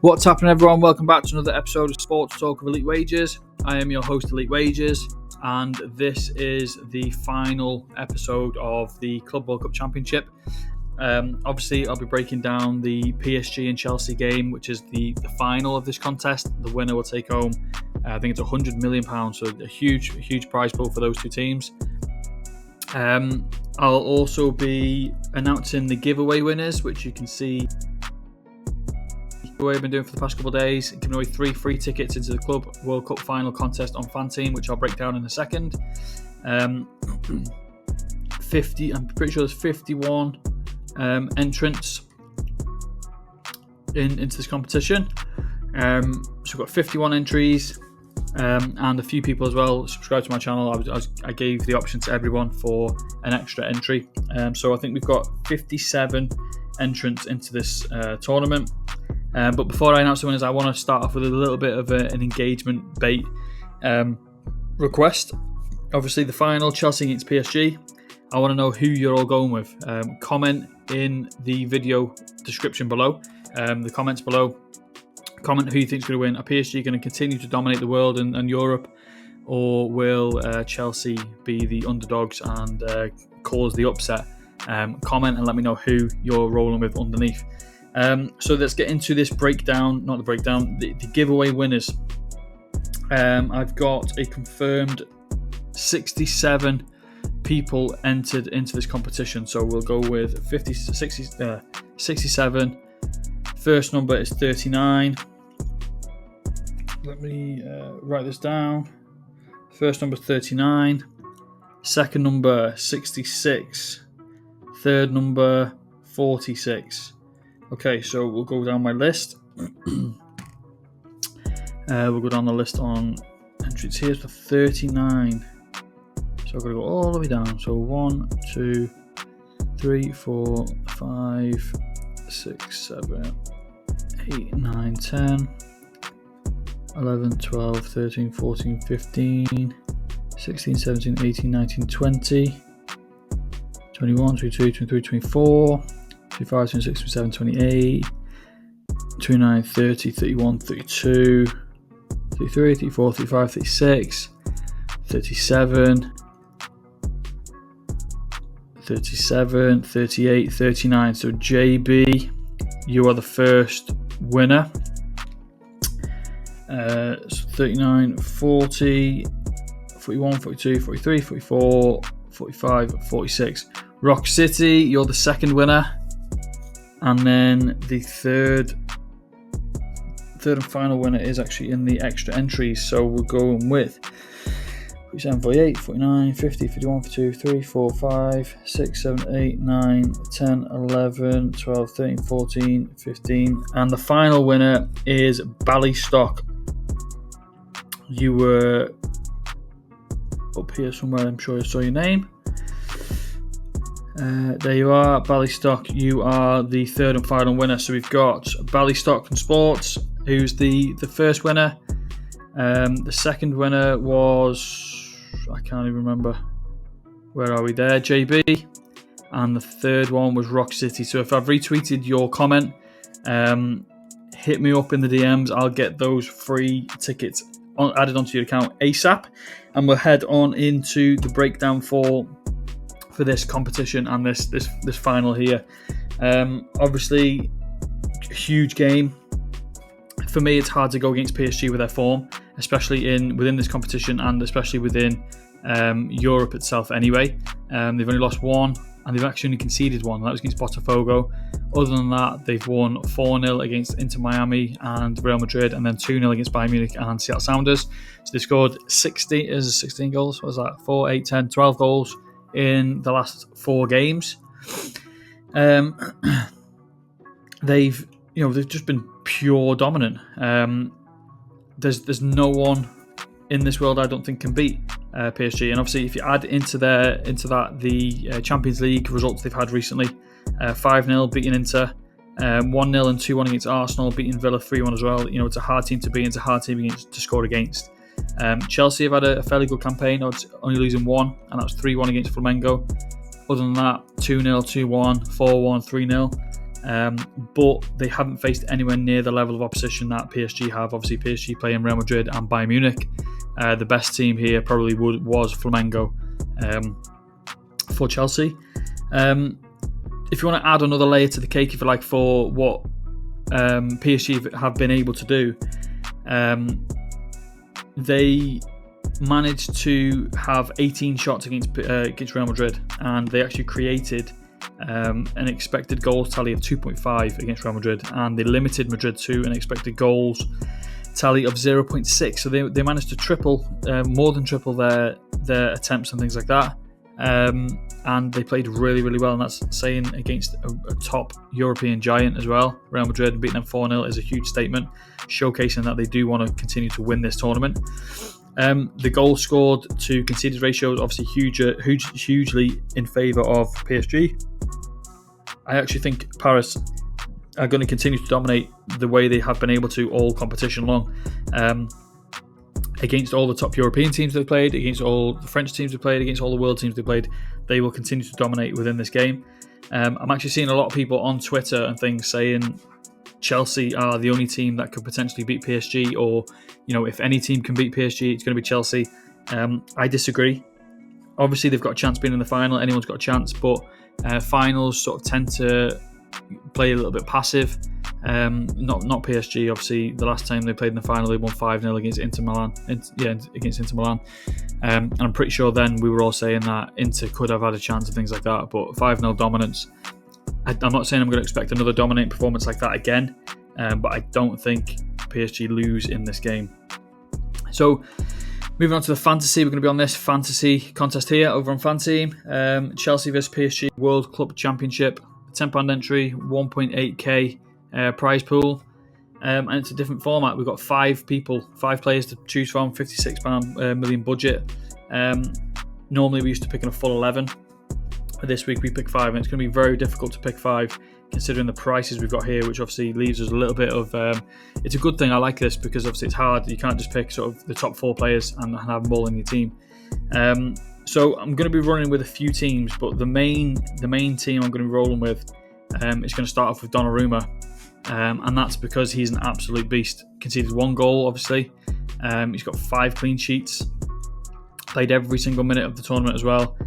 What's happening, everyone? Welcome back to another episode of Sports Talk of Elite Wages. I am your host, Elite Wages, and this is the final episode of the Club World Cup Championship. Obviously, I'll be breaking down the PSG and Chelsea game, which is the final of this contest. The winner will take home, I think it's £100 million, so a huge prize pool for those two teams. I'll also be announcing the giveaway winners, which you can see I've been doing for the past couple of days, giving away 3 free tickets into the Club World Cup final contest on Fanteam, which I'll break down in a second. 50, I'm pretty sure there's 51 entrants into this competition. So we've got 51 entries, and a few people as well subscribe to my channel. I gave the option to everyone for an extra entry. So I think we've got 57 entrants into this tournament. But before I announce the winners, I want to start off with a little bit of an engagement bait request. Obviously, the final, Chelsea against PSG. I want to know who you're all going with. Comment in the video description below, the comments below. Comment who you think is going to win. Are PSG going to continue to dominate the world and Europe, or will Chelsea be the underdogs and cause the upset? Comment and let me know who you're rolling with underneath. So let's get into this breakdown, the giveaway winners. I've got a confirmed 67 people entered into this competition. So we'll go with 67. First number is 39. Let me write this down. First number 39. Second number 66. Third number 46. Okay, so we'll go down my list. We'll go down the list on entries here for 39. So I've got to go all the way down. So 1, 2, 3, 4, 5, 6, 7, 8, 9, 10, 11, 12, 13, 14, 15, 16, 17, 18, 19, 20, 21, 22, 23, 24, 25, 26, 27, 28, 29, 30, 31, 32, 33, 34, 35, 36, 37, 37, 38, 39. So JB, you are the first winner. So 39, 40, 41, 42, 43, 44, 45, 46. Rock City, you're the second winner. And then the third and final winner is actually in the extra entries. So we're going with 47, 48, 49, 50, 51, 52, 3, 4, 5, 6, 7, 8, 9, 10, 11, 12, 13, 14, 15. And the final winner is Ballystock. You were up here somewhere, I'm sure I saw your name. There you are, Ballystock. You are the third and final winner. So we've got Ballystock and Sports, who's the first winner. The second winner was, I can't even remember. Where are we there? JB. And the third one was Rock City. So if I've retweeted your comment, hit me up in the DMs. I'll get those free tickets added onto your account ASAP. And we'll head on into the breakdown for this competition and this final here. Obviously, huge game. For me, it's hard to go against PSG with their form, especially within this competition and especially within Europe itself anyway. They've only lost one, and they've actually only conceded one. That was against Botafogo. Other than that, they've won 4-0 against Inter Miami and Real Madrid, and then 2-0 against Bayern Munich and Seattle Sounders. So they've scored 16 goals. What was that? 4, 8, 10, 12 goals in the last 4 games. They've just been pure dominant. There's no one in this world I don't think can beat PSG. And obviously, if you add into that the Champions League results they've had recently, 5-0 beating Inter, 1-0 and 2-1 against Arsenal, beating Villa 3-1 as well. It's a hard team to beat, it's a hard team to score against. Chelsea have had a fairly good campaign, only losing 1, and that was 3-1 against Flamengo. Other than that, 2-0, 2-1, 4-1, 3-0. but they haven't faced anywhere near the level of opposition that PSG have. Obviously, PSG playing Real Madrid and Bayern Munich. The best team here probably was Flamengo for Chelsea. If you want to add another layer to the cake, if you like, for what PSG have been able to do, they managed to have 18 shots against Real Madrid, and they actually created an expected goals tally of 2.5 against Real Madrid, and they limited Madrid to an expected goals tally of 0.6. So they managed to triple, more than triple their attempts and things like that. And they played really, really well, and that's saying against a top European giant as well. Real Madrid beating them 4-0 is a huge statement, showcasing that they do want to continue to win this tournament. The goal scored to conceded ratio is obviously hugely in favour of PSG. I actually think Paris are going to continue to dominate the way they have been able to all competition long. Against all the top European teams they've played, against all the French teams they've played, against all the world teams they've played, they will continue to dominate within this game. I'm actually seeing a lot of people on Twitter and things saying Chelsea are the only team that could potentially beat PSG, or if any team can beat PSG, it's going to be Chelsea. I disagree. Obviously, they've got a chance being in the final. Anyone's got a chance, but finals sort of tend to play a little bit passive. Not PSG. Obviously, the last time they played in the final, they won 5-0 against Inter Milan. Against Inter Milan. And I'm pretty sure then we were all saying that Inter could have had a chance and things like that. But 5-0 dominance. I'm not saying I'm going to expect another dominating performance like that again, but I don't think PSG lose in this game. So, moving on to the fantasy, we're going to be on this fantasy contest here over on FanTeam. Chelsea vs PSG World Club Championship, £10 entry, 1.8k prize pool, and it's a different format. We've got 5 players to choose from, £56 million budget. Normally we used to pick in a full 11. This week we pick 5, and it's going to be very difficult to pick 5 considering the prices we've got here, which obviously leaves us a little bit of... it's a good thing. I like this because obviously it's hard. You can't just pick sort of the top 4 players and have them all in your team. So I'm going to be running with a few teams, but the main team I'm going to be rolling with is going to start off with Donnarumma, and that's because he's an absolute beast. Conceded 1 goal, obviously. He's got 5 clean sheets. Played every single minute of the tournament as well.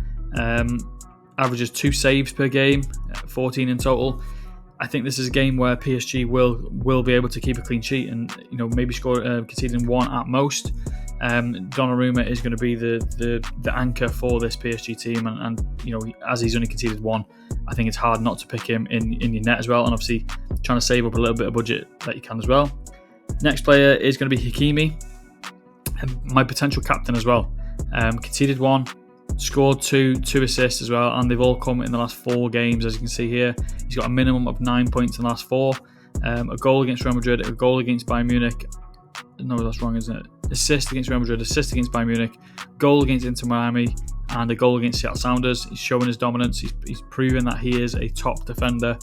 Averages 2 saves per game, 14 in total. I think this is a game where PSG will be able to keep a clean sheet and maybe score conceding 1 at most. Donnarumma is going to be the anchor for this PSG team, and as he's only conceded 1, I think it's hard not to pick him in your net as well, and obviously trying to save up a little bit of budget that you can as well. Next player is going to be Hakimi, my potential captain as well. Conceded 1, scored 2 assists as well, and they've all come in the last 4 games, as you can see here. He's got a minimum of 9 points in the last 4. A goal against Real Madrid, a goal against Bayern Munich. No, that's wrong, isn't it? Assist against Real Madrid, assist against Bayern Munich, goal against Inter Miami, and a goal against Seattle Sounders. He's showing his dominance. He's proven that he is a top defender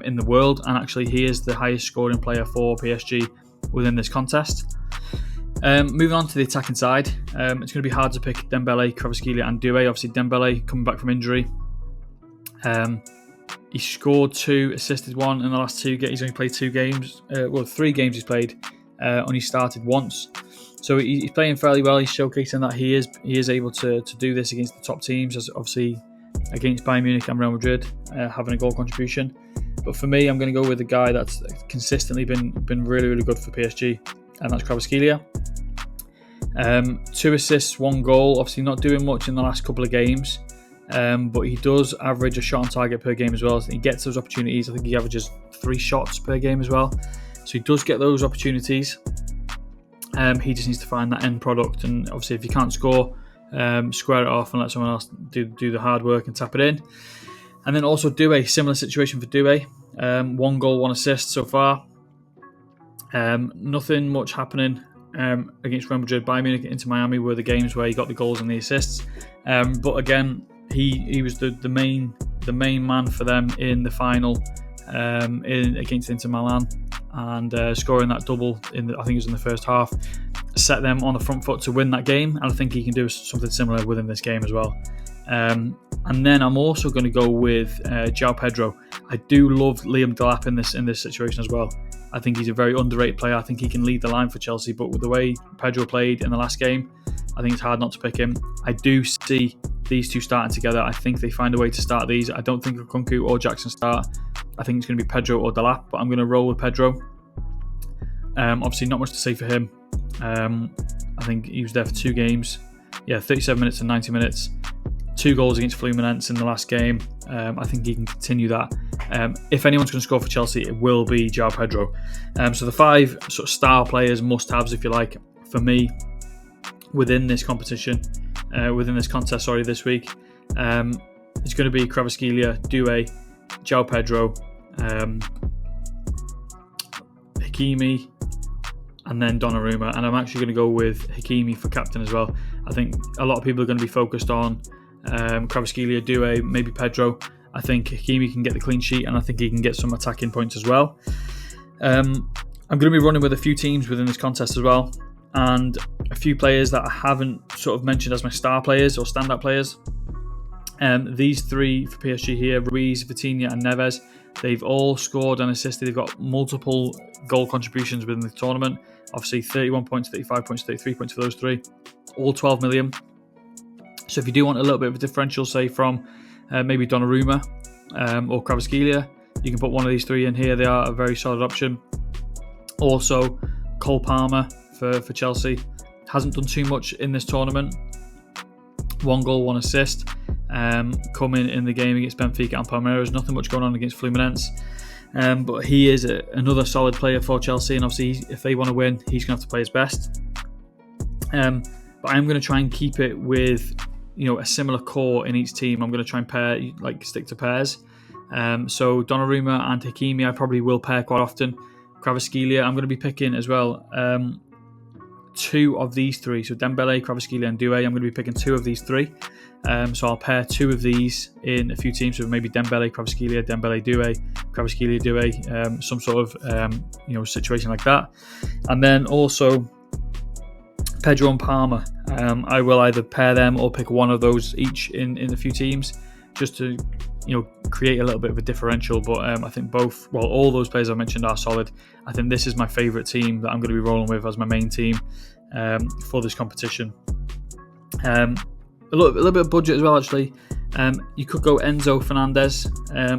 in the world, and actually he is the highest scoring player for PSG within this contest. Moving on to the attacking side, it's going to be hard to pick Dembele, Kvaratskhelia and Doué. Obviously Dembele coming back from injury. He scored 2, assisted 1 in the last 2 games. He's only played 2 games. 3 games he's played. Only started once. So he's playing fairly well. He's showcasing that he is able to do this against the top teams, as obviously against Bayern Munich and Real Madrid, having a goal contribution. But for me, I'm going to go with a guy that's consistently been really, really good for PSG, and that's Kvaratskhelia. 2 assists, 1 goal. Obviously not doing much in the last couple of games, but he does average a shot on target per game as well. So he gets those opportunities. I think he averages 3 shots per game as well. So he does get those opportunities. He just needs to find that end product, and obviously if you can't score, square it off and let someone else do the hard work and tap it in. And then also Doué, similar situation for Doué. 1 goal, 1 assist so far. Nothing much happening against Real Madrid. Bayern Munich into Miami were the games where he got the goals and the assists. But again, he was the main man for them in the final against Inter Milan, and scoring that double I think it was in the first half, set them on the front foot to win that game, and I think he can do something similar within this game as well. And then I'm also going to go with João Pedro. I do love Liam Delap in this situation as well. I think he's a very underrated player. I think he can lead the line for Chelsea, but with the way Pedro played in the last game, I think it's hard not to pick him. I do see these two starting together. I think they find a way to start these. I don't think Nkunku or Jackson start. I think it's going to be Pedro or Delap, but I'm going to roll with Pedro. Obviously, not much to say for him. I think he was there for 2 games. 37 minutes and 90 minutes. 2 goals against Fluminense in the last game. I think he can continue that. If anyone's going to score for Chelsea, it will be João Pedro. So the 5 sort of star players, must-haves, if you like, for me within this competition, within this contest, this week, it's going to be Kvaratskhelia, Doué, João Pedro, Hakimi, and then Donnarumma. And I'm actually going to go with Hakimi for captain as well. I think a lot of people are going to be focused on Kvaratskhelia, Doué, maybe Pedro. I think Hakimi can get the clean sheet, and I think he can get some attacking points as well. I'm going to be running with a few teams within this contest as well, and a few players that I haven't sort of mentioned as my star players or standout players. These 3 for PSG here, Ruiz, Vitinha and Neves, they've all scored and assisted. They've got multiple goal contributions within the tournament. Obviously 31 points, 35 points, 33 points for those 3, all 12 million. So if you do want a little bit of a differential, say from maybe Donnarumma or Kvaratskhelia, you can put one of these 3 in here. They are a very solid option. Also, Cole Palmer for Chelsea hasn't done too much in this tournament. 1 goal, 1 assist. Coming in the game against Benfica and Palmeiras, nothing much going on against Fluminense. But he is another solid player for Chelsea, and obviously if they want to win, he's going to have to play his best. But I'm going to try and keep it with a similar core in each team. I'm going to try and stick to pairs. So Donnarumma and Hakimi I probably will pair quite often. Kvaratskhelia I'm going to be picking as well. 2 of these 3, so Dembele, Kvaratskhelia and Doué, I'm going to be picking 2 of these 3. So I'll pair 2 of these in a few teams, so maybe Dembele, Kvaratskhelia, Dembele, Doué, Kvaratskhelia, Doué, some sort of situation like that. And then also Pedro and Palmer, I will either pair them or pick one of those each in a few teams, just to create a little bit of a differential. But I think all those players I mentioned are solid. I think this is my favourite team that I'm going to be rolling with as my main team for this competition. A little bit of budget as well, actually. You could go Enzo Fernandez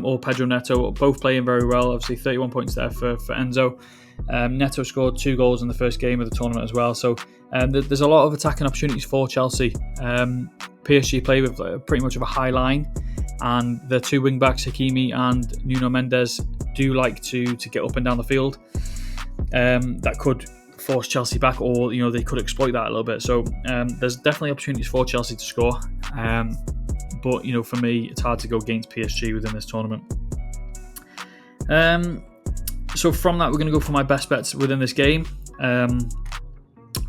or Pedro Neto, both playing very well. Obviously 31 points there for Enzo. Neto scored 2 goals in the first game of the tournament as well. So there's a lot of attacking opportunities for Chelsea. PSG play with pretty much of a high line, and the 2 wing backs, Hakimi and Nuno Mendes, do like to get up and down the field. That could force Chelsea back, or they could exploit that a little bit. So there's definitely opportunities for Chelsea to score. But for me, it's hard to go against PSG within this tournament. So from that, we're going to go for my best bets within this game.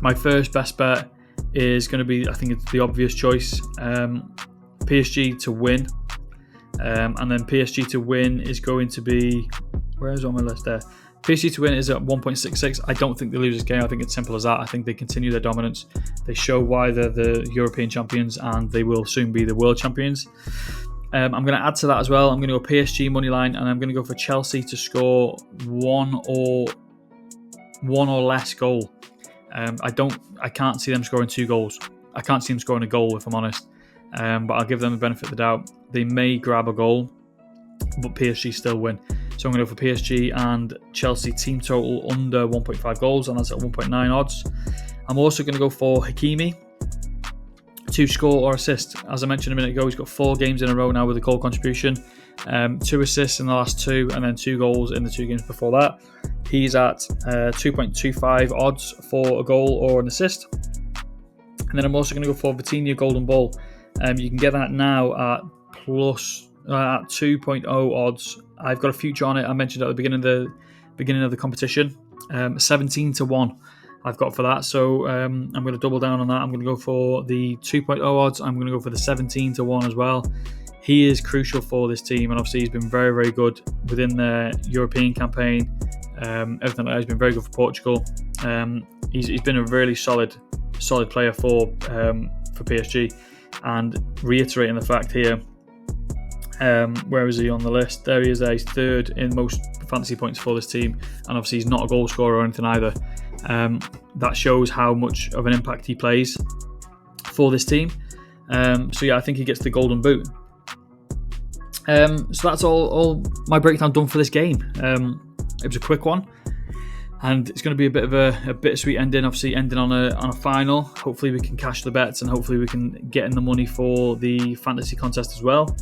My first best bet is going to be, I think it's the obvious choice, PSG to win. And then PSG to win is going to be, where's on my list there? PSG to win is at 1.66. I don't think they lose this game. I think it's simple as that. I think they continue their dominance. They show why they're the European champions, and they will soon be the world champions. I'm going to add to that as well. I'm going to go PSG money line, and I'm going to go for Chelsea to score one or less goal. I can't see them scoring 2 goals. I can't see them scoring a goal, if I'm honest. But I'll give them the benefit of the doubt. They may grab a goal, but PSG still win. So I'm going to go for PSG and Chelsea team total under 1.5 goals, and that's at 1.9 odds. I'm also going to go for Hakimi to score or assist. As I mentioned a minute ago, he's got 4 games in a row now with a goal contribution. 2 assists in the last 2, and then 2 goals in the 2 games before that. He's at 2.25 odds for a goal or an assist. And then I'm also going to go for Vitinha Golden Ball. You can get that now at 2.0 odds. I've got a future on it. I mentioned at the beginning of the competition. 17-1 I've got for that. So I'm going to double down on that. I'm going to go for the 2.0 odds. I'm going to go for the 17-1 as well. He is crucial for this team, and obviously he's been very, very good within their European campaign. Everything like that. He's been very good for Portugal. He's been a really solid player for PSG. And reiterating the fact here, Where is he on the list? There he is. He's third in most fantasy points for this team, and obviously he's not a goal scorer or anything either. That shows how much of an impact he plays for this team. So yeah, I think he gets the golden boot. So that's all my breakdown done for this game. It was a quick one, and it's going to be a bit of a bittersweet ending. Obviously, ending on a final. Hopefully, we can cash the bets, and hopefully, we can get in the money for the fantasy contest as well.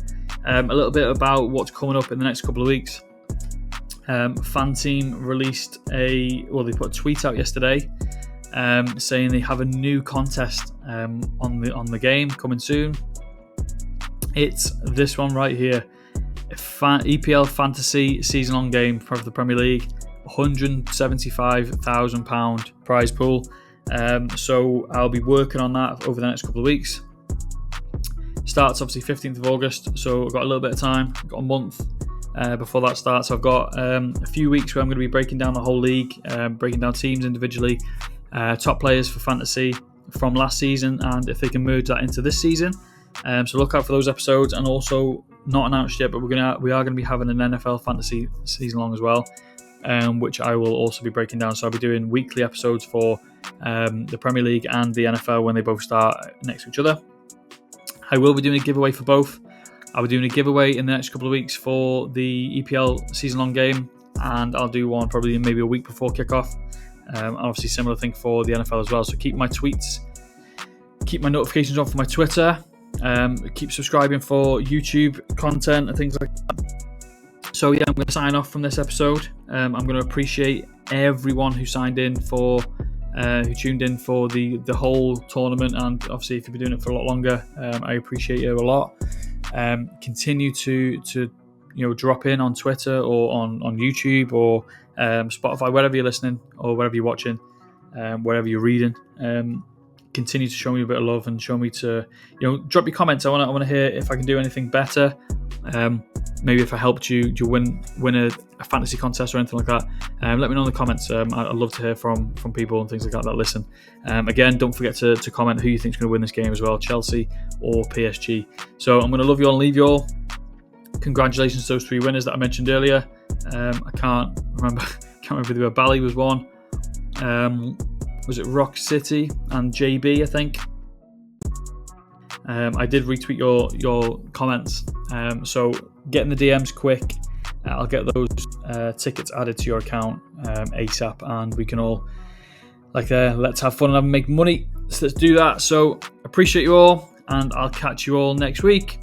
A little bit about what's coming up in the next couple of weeks. Fan Team released they put a tweet out yesterday saying they have a new contest on the game coming soon. It's this one right here, EPL Fantasy season-long game for the Premier League, £175,000 prize pool. So I'll be working on that over the next couple of weeks. Starts obviously 15th of August, so I've got a little bit of time. I've got a month before that starts. I've got a few weeks where I'm going to be breaking down the whole league, breaking down teams individually, top players for fantasy from last season, and if they can merge that into this season. So look out for those episodes, and also not announced yet, but we are going to be having an NFL fantasy season long as well, which I will also be breaking down. So I'll be doing weekly episodes for the Premier League and the NFL when they both start next to each other. I will be doing a giveaway for both. I'll be doing a giveaway in the next couple of weeks for the EPL season-long game, and I'll do one probably maybe a week before kickoff. Obviously, similar thing for the NFL as well. So keep my tweets, keep my notifications on for my Twitter, keep subscribing for YouTube content and things like that. So yeah, I'm going to sign off from this episode. I'm going to appreciate everyone who signed in for. Who tuned in for the whole tournament, and obviously if you've been doing it for a lot longer, I appreciate you a lot. Continue to drop in on Twitter or on YouTube or Spotify, wherever you're listening or wherever you're watching, wherever you're reading. Continue to show me a bit of love and show me to drop your comments. I want to hear if I can do anything better. Maybe if I helped you win a fantasy contest or anything like that, let me know in the comments. I'd love to hear from people and things like that listen. Again, don't forget to comment who you think is going to win this game as well, Chelsea or PSG. So I'm going to love you all and leave you all. Congratulations to those 3 winners that I mentioned earlier. I can't remember whether Bally was one. Was it Rock City and JB, I think? I did retweet your comments, so get in the DMs quick. I'll get those tickets added to your account ASAP, and we can all let's have fun and make money. So let's do that. So appreciate you all, and I'll catch you all next week.